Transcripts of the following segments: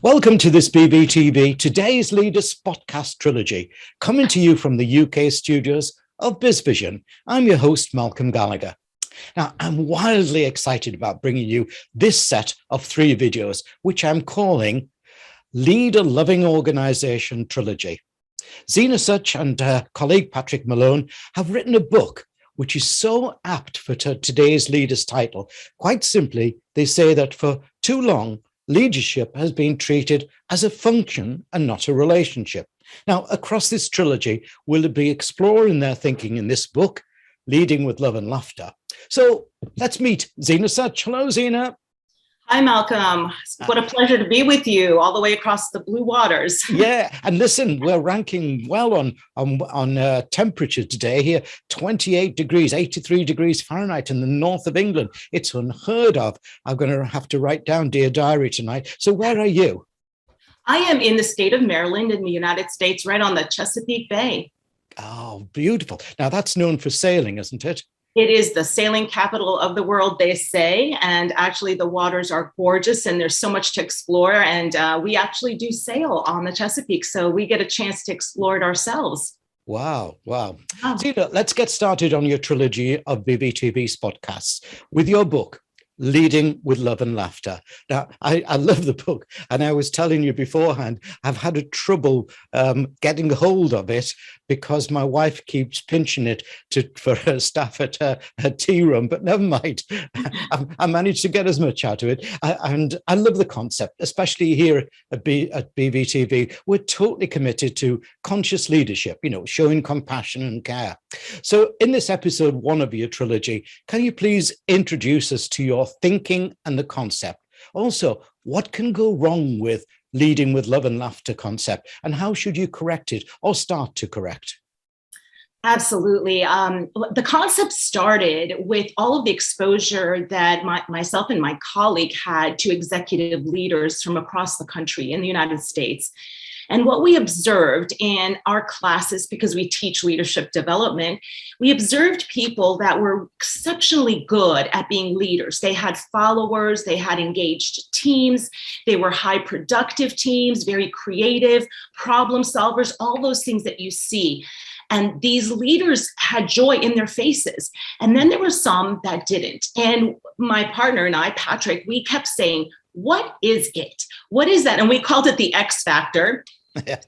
Welcome to this BVTV Today's Leaders Podcast Trilogy, coming to you from the UK studios of BizVision. I'm your host, Malcolm Gallagher. Now, I'm wildly excited about bringing you this set of 3 videos, which I'm calling Leader Loving Organization Trilogy. Zina Sutch and her colleague Patrick Malone have written a book which is so apt for today's leaders title. Quite simply, they say that for too long, leadership has been treated as a function and not a relationship. Now, across this trilogy, we'll be exploring their thinking in this book, Leading with Love and Laughter. So let's meet Zina Sutch. Hello, Zina. Hi, Malcolm. What a pleasure to be with you all the way across the blue waters. Yeah, and listen, we're ranking well on temperature today here, 28 degrees, 83 degrees Fahrenheit in the north of England. It's unheard of. I'm going to have to write down Dear Diary tonight. So where are you? I am in the state of Maryland in the United States, right on the Chesapeake Bay. Oh, beautiful. Now that's known for sailing, isn't it? It is the sailing capital of the world, they say, and actually the waters are gorgeous and there's so much to explore, and we actually do sail on the Chesapeake, so we get a chance to explore it ourselves. Wow. Zina, let's get started on your trilogy of BVTV's podcasts with your book, Leading with Love and Laughter. Now, I love the book, and I was telling you beforehand, I've had a trouble getting hold of it because my wife keeps pinching it for her staff at her tea room, but never mind. I managed to get as much out of it. And I love the concept, especially here at BVTV. We're totally committed to conscious leadership, showing compassion and care. So in this episode 1 of your trilogy, can you please introduce us to your thinking and the concept? Also, what can go wrong with Leading with Love and Laughter concept, and how should you correct it or start to correct? Absolutely. The concept started with all of the exposure that myself and my colleague had to executive leaders from across the country in the United States. And what we observed in our classes, because we teach leadership development, we observed people that were exceptionally good at being leaders. They had followers, they had engaged teams, they were high productive teams, very creative, problem solvers, all those things that you see. And these leaders had joy in their faces. And then there were some that didn't. And my partner and I, Patrick, we kept saying, what is it? What is that? And we called it the X factor.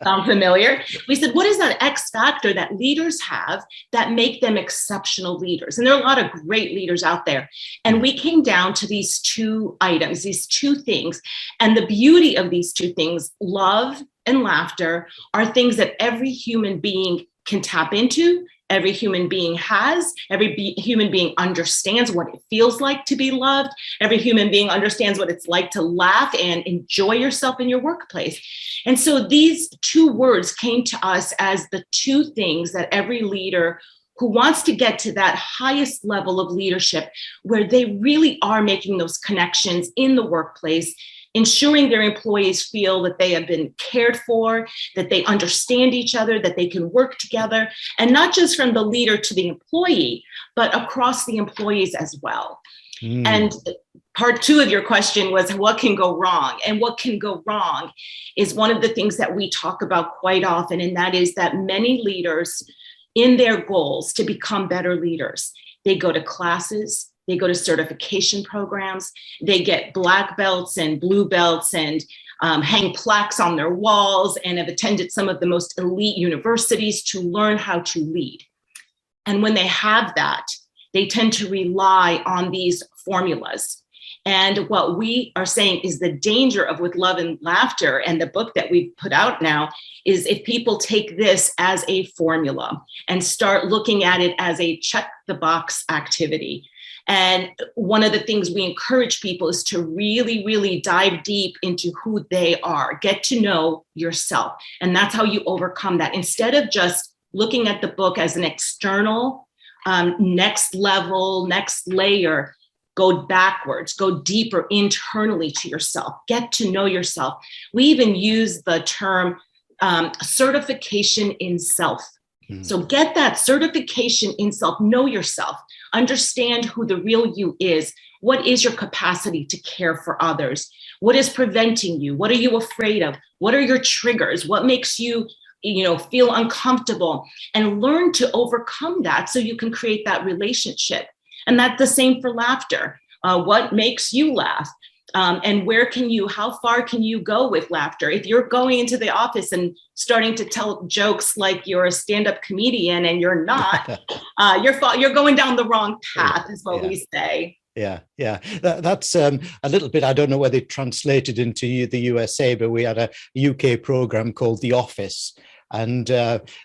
Sound familiar? We said, what is that X factor that leaders have that make them exceptional leaders? And there are a lot of great leaders out there. And we came down to these 2 items, these 2 things. And the beauty of these 2 things, love and laughter, are things that every human being can tap into. Every human being has, every human being understands what it feels like to be loved. Every human being understands what it's like to laugh and enjoy yourself in your workplace. And so these 2 words came to us as the 2 things that every leader who wants to get to that highest level of leadership, where they really are making those connections in the workplace, ensuring their employees feel that they have been cared for, that they understand each other, that they can work together, and not just from the leader to the employee, but across the employees as well. And part 2 of your question was, what can go wrong? And what can go wrong is one of the things that we talk about quite often, and that is that many leaders, in their goals to become better leaders, they go to classes, they go to certification programs, they get black belts and blue belts and hang plaques on their walls, and have attended some of the most elite universities to learn how to lead. And when they have that, they tend to rely on these formulas. And what we are saying is the danger of With Love and Laughter, and the book that we've put out now, is if people take this as a formula and start looking at it as a check the box activity. And one of the things we encourage people is to really, really dive deep into who they are, get to know yourself. And that's how you overcome that. Instead of just looking at the book as an external, next level, next layer, go backwards, go deeper internally to yourself, get to know yourself. We even use the term certification in self. So get that certification in self, know yourself, understand who the real you is. What is your capacity to care for others? What is preventing you? What are you afraid of? What are your triggers? What makes you, feel uncomfortable? And learn to overcome that so you can create that relationship. And that's the same for laughter. What makes you laugh? And how far can you go with laughter? If you're going into the office and starting to tell jokes like you're a stand-up comedian and you're not, you're going down the wrong path, is what we say. Yeah. That's a little bit, I don't know whether it translated into the USA, but we had a UK program called The Office. And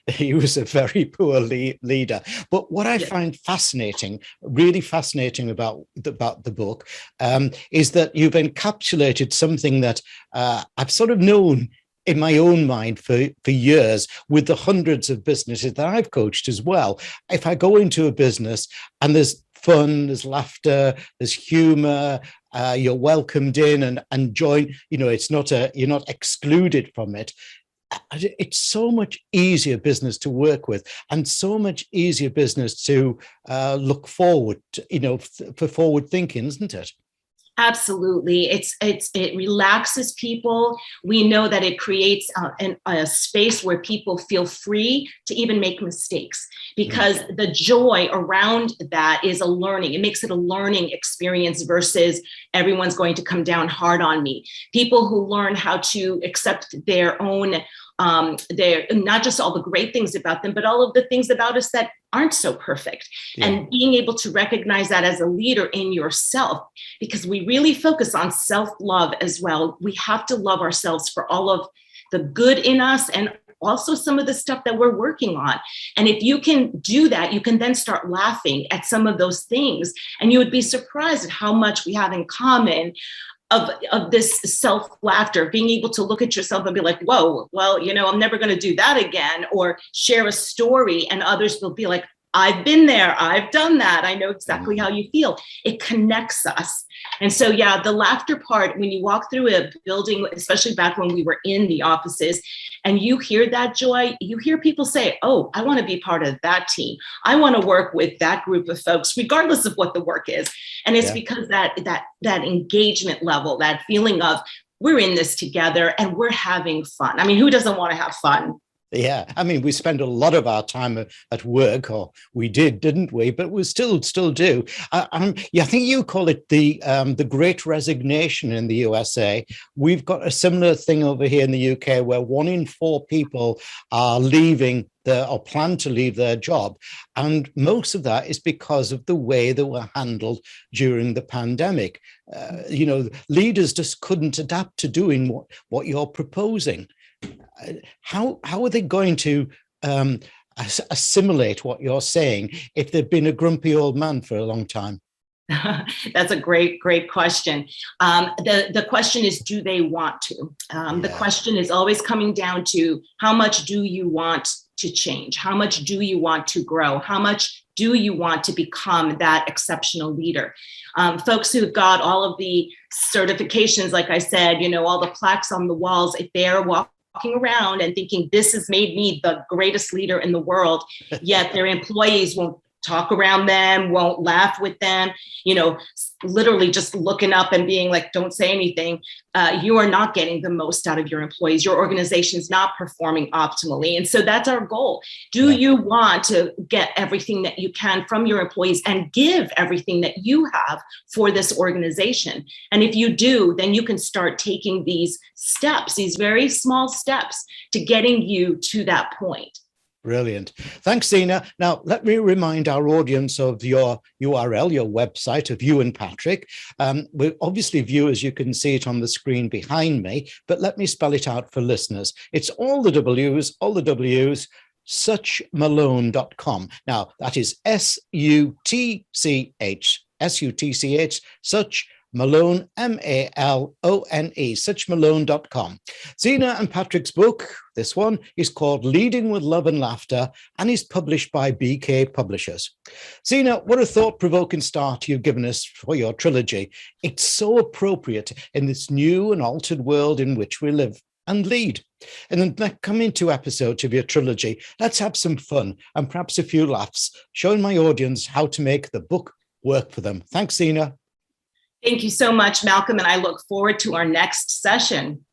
he was a very poor leader. But what I find fascinating, really fascinating about the book, is that you've encapsulated something that I've sort of known in my own mind for years with the hundreds of businesses that I've coached as well. If I go into a business and there's fun, there's laughter, there's humor, you're welcomed in and join, it's not you're not excluded from it. It's so much easier business to work with and so much easier business to look forward to, for forward thinking, isn't it? Absolutely. It relaxes people. We know that it creates a space where people feel free to even make mistakes, because the joy around that is a learning. It makes it a learning experience versus everyone's going to come down hard on me. People who learn how to accept their own, not just all the great things about them, but all of the things about us that aren't so perfect. And being able to recognize that as a leader in yourself, because we really focus on self-love as well. We have to love ourselves for all of the good in us and also some of the stuff that we're working on. And if you can do that, you can then start laughing at some of those things. And you would be surprised at how much we have in common of this self-laughter, being able to look at yourself and be like, whoa, well, I'm never going to do that again, or share a story and others will be like, I've been there, I've done that, I know exactly how you feel. It connects us. And so, the laughter part, when you walk through a building, especially back when we were in the offices, and you hear that joy, you hear people say, oh, I want to be part of that team. I want to work with that group of folks, regardless of what the work is. And it's because that engagement level, that feeling of we're in this together and we're having fun. I mean, who doesn't want to have fun? Yeah, I mean, we spend a lot of our time at work, or we did, didn't we? But we still do. I think you call it the Great Resignation in the USA. We've got a similar thing over here in the UK, where 1 in 4 people are leaving or plan to leave their job, and most of that is because of the way they were handled during the pandemic. Leaders just couldn't adapt to doing what you're proposing. How are they going to assimilate what you're saying if they've been a grumpy old man for a long time? That's a great question. The question is, do they want to? The question is always coming down to, how much do you want to change? How much do you want to grow? How much do you want to become that exceptional leader? Folks who've got all of the certifications, like I said, all the plaques on the walls, if they're walking around and thinking this has made me the greatest leader in the world, yet their employees won't talk around them, won't laugh with them, literally just looking up and being like, don't say anything. You are not getting the most out of your employees. Your organization is not performing optimally. And so that's our goal. Do you want to get everything that you can from your employees and give everything that you have for this organization? And if you do, then you can start taking these steps, these very small steps to getting you to that point. Brilliant. Thanks, Zina. Now, let me remind our audience of your URL, your website, of you and Patrick. We're obviously, viewers, you can see it on the screen behind me, but let me spell it out for listeners. It's all the W's, SutchMalone.com. Now, that is SUTCH, Such Malone, Malone, SutchMalone.com. Zina and Patrick's book, this one, is called Leading with Love and Laughter and is published by BK Publishers. Zina, what a thought-provoking start you've given us for your trilogy. It's so appropriate in this new and altered world in which we live and lead. In the coming 2 episodes of your trilogy, let's have some fun and perhaps a few laughs, showing my audience how to make the book work for them. Thanks, Zina. Thank you so much, Malcolm, and I look forward to our next session.